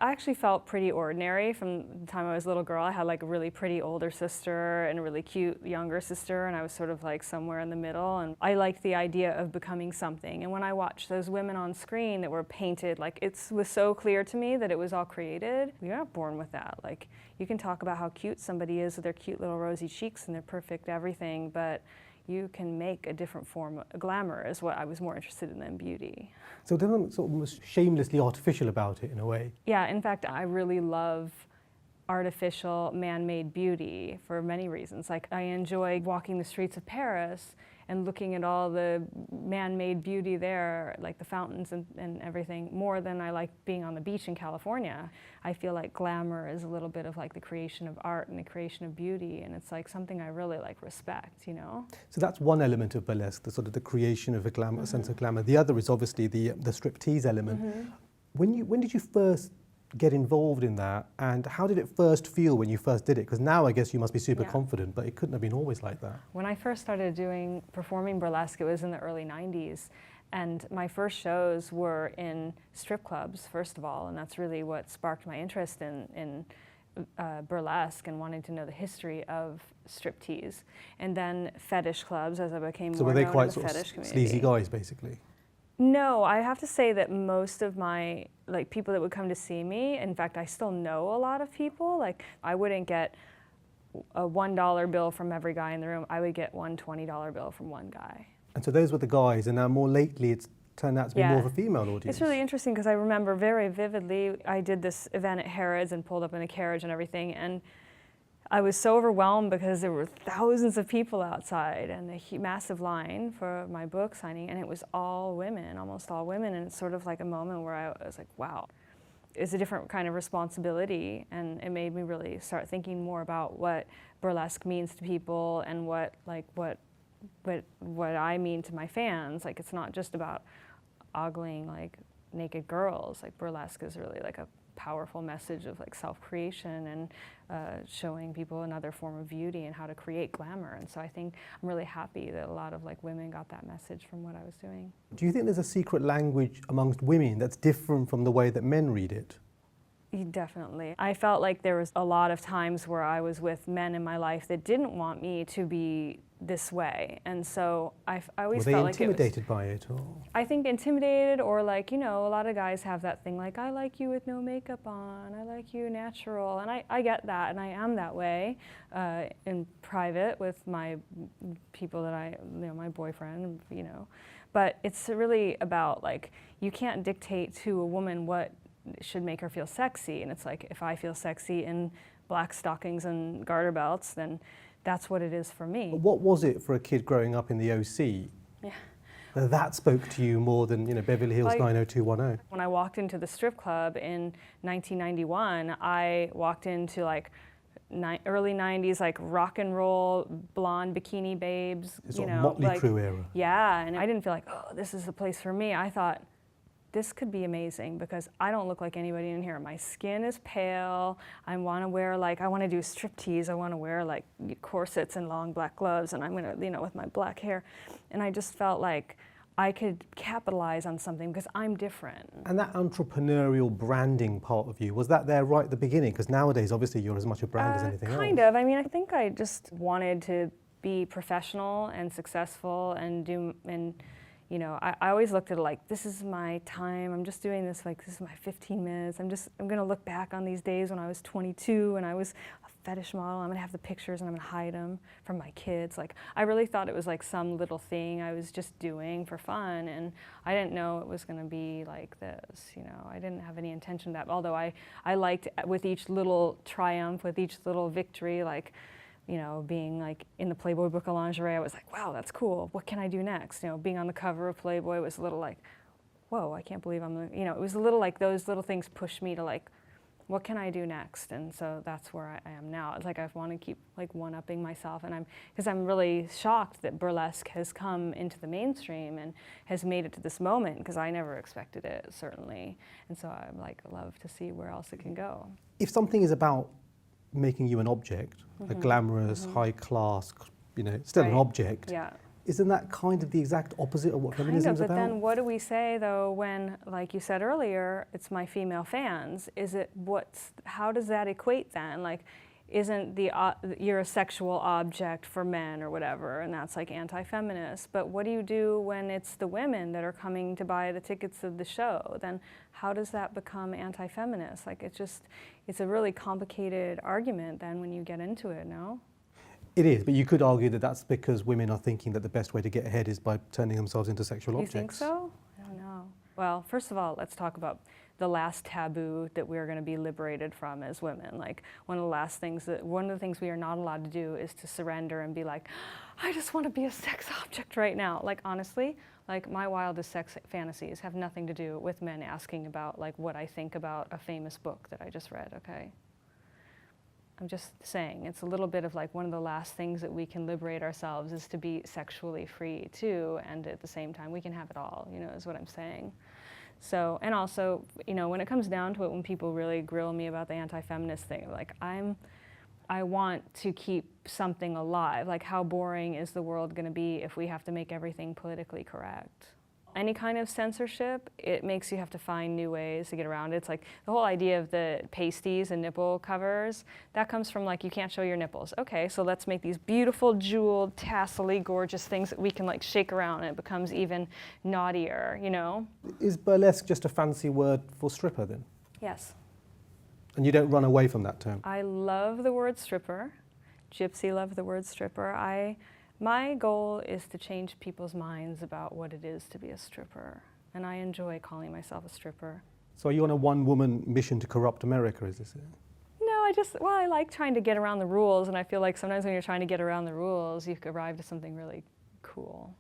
I actually felt pretty ordinary from the time I was a little girl. I had like a really pretty older sister and a really cute younger sister, and I was sort of like somewhere in the middle. And I liked the idea of becoming something. And when I watched those women on screen that were painted, like it was so clear to me that it was all created. You're not born with that. Like you can talk about how cute somebody is with their cute little rosy cheeks and their perfect everything, but you can make a different form of glamour is what I was more interested in than beauty. So they're sort of almost shamelessly artificial about it in a way. Yeah, in fact, I really love artificial man-made beauty for many reasons. Like I enjoy walking the streets of Paris and looking at all the man-made beauty there, like the fountains and everything, more than I like being on the beach in California. I feel like glamour is a little bit of like the creation of art and the creation of beauty, and it's like something I really like respect, you know? So that's one element of burlesque, the sort of the creation of a glamour, sense of glamour. The other is obviously the striptease element. When did you first get involved in that, and how did it first feel when you first did it? Because now I guess you must be super confident, but it couldn't have been always like that. When I first started performing burlesque, it was in the early 90s, and my first shows were in strip clubs, first of all, and that's really what sparked my interest in burlesque and wanting to know the history of striptease. And then fetish clubs, as I became more known in the fetish community. So were they quite sort of sleazy guys, basically? No, I have to say that most of my people that would come to see me, in fact, I still know a lot of people. Like I wouldn't get a $1 bill from every guy in the room. I would get one $20 bill from one guy. And so those were the guys, and now more lately it's turned out to be more of a female audience. It's really interesting because I remember very vividly, I did this event at Harrods and pulled up in a carriage and everything, and I was so overwhelmed because there were thousands of people outside and a massive line for my book signing, and it was all women, almost all women, and it's sort of like a moment where I was like, wow. It's a different kind of responsibility, and it made me really start thinking more about what burlesque means to people and what I mean to my fans. Like it's not just about ogling like naked girls. Like burlesque is really like a powerful message of like self-creation and showing people another form of beauty and how to create glamour. And so I think I'm really happy that a lot of like women got that message from what I was doing. Do you think there's a secret language amongst women that's different from the way that men read it? Definitely. I felt like there was a lot of times where I was with men in my life that didn't want me to be this way, and so I always felt like intimidated by it, or? I think intimidated, or like, you know, a lot of guys have that thing like, I like you with no makeup on, I like you natural, and I get that, and I am that way in private with my people that my boyfriend, you know, but it's really about like, you can't dictate to a woman what should make her feel sexy, and it's like, if I feel sexy in black stockings and garter belts, then that's what it is for me. But what was it for a kid growing up in the OC? Yeah. That spoke to you more than, you know, Beverly Hills 90210? When I walked into the strip club in 1991, I walked into like early 90s, like rock and roll, blonde bikini babes. It's sort of Motley Crue era. Yeah, and I didn't feel like, oh, this is the place for me. I thought, this could be amazing because I don't look like anybody in here. My skin is pale. I want to wear I want to do striptease. I want to wear like corsets and long black gloves, and I'm going to, you know, with my black hair. And I just felt like I could capitalize on something because I'm different. And that entrepreneurial branding part of you, was that there right at the beginning? Because nowadays, obviously, you're as much a brand as anything else. Kind of. I mean, I think I just wanted to be professional and successful and you know, I always looked at it like, this is my time, I'm just doing this, like, this is my 15 minutes, I'm gonna look back on these days when I was 22 and I was a fetish model, I'm gonna have the pictures and I'm gonna hide them from my kids. Like, I really thought it was like some little thing I was just doing for fun, and I didn't know it was gonna be like this, you know. I didn't have any intention of that, although I liked with each little triumph, with each little victory, like, you know, being like in the Playboy book of lingerie, I was like, wow, that's cool. What can I do next? You know, being on the cover of Playboy was a little like, whoa, I can't believe you know, it was a little like those little things pushed me to like, what can I do next? And so that's where I am now. It's like I want to keep like one-upping myself, and because I'm really shocked that burlesque has come into the mainstream and has made it to this moment, because I never expected it, certainly. And so I'm like, love to see where else it can go. If something is about making you an object, a glamorous, high class, you know, still an object. Yeah. Isn't that kind of the exact opposite of what feminism's But about? then what do we say though when, like you said earlier, it's my female fans? How does that equate then? Like, isn't you're a sexual object for men or whatever, and that's like anti-feminist. But what do you do when it's the women that are coming to buy the tickets of the show? Then how does that become anti-feminist? Like, it's a really complicated argument then when you get into it, no? It is, but you could argue that that's because women are thinking that the best way to get ahead is by turning themselves into sexual objects. You think so? I don't know. Well, first of all, let's talk about the last taboo that we're going to be liberated from as women. Like, one of the things we are not allowed to do is to surrender and be like, I just want to be a sex object right now. Like, honestly, like my wildest sex fantasies have nothing to do with men asking about like what I think about a famous book that I just read, okay? I'm just saying, it's a little bit of like one of the last things that we can liberate ourselves is to be sexually free too, and at the same time we can have it all, you know, is what I'm saying. So, and also, you know, when it comes down to it, when people really grill me about the anti-feminist thing, like I want to keep something alive. Like, how boring is the world going to be if we have to make everything politically correct? Any kind of censorship, it makes you have to find new ways to get around it. It's like the whole idea of the pasties and nipple covers, that comes from like, you can't show your nipples. Okay, so let's make these beautiful, jeweled, tassel-y, gorgeous things that we can like shake around and it becomes even naughtier, you know? Is burlesque just a fancy word for stripper then? Yes. And you don't run away from that term? I love the word stripper. Gypsy loved the word stripper. My goal is to change people's minds about what it is to be a stripper, and I enjoy calling myself a stripper. So are you on a one-woman mission to corrupt America, is this it? No, I like trying to get around the rules, and I feel like sometimes when you're trying to get around the rules, you arrive to something really cool.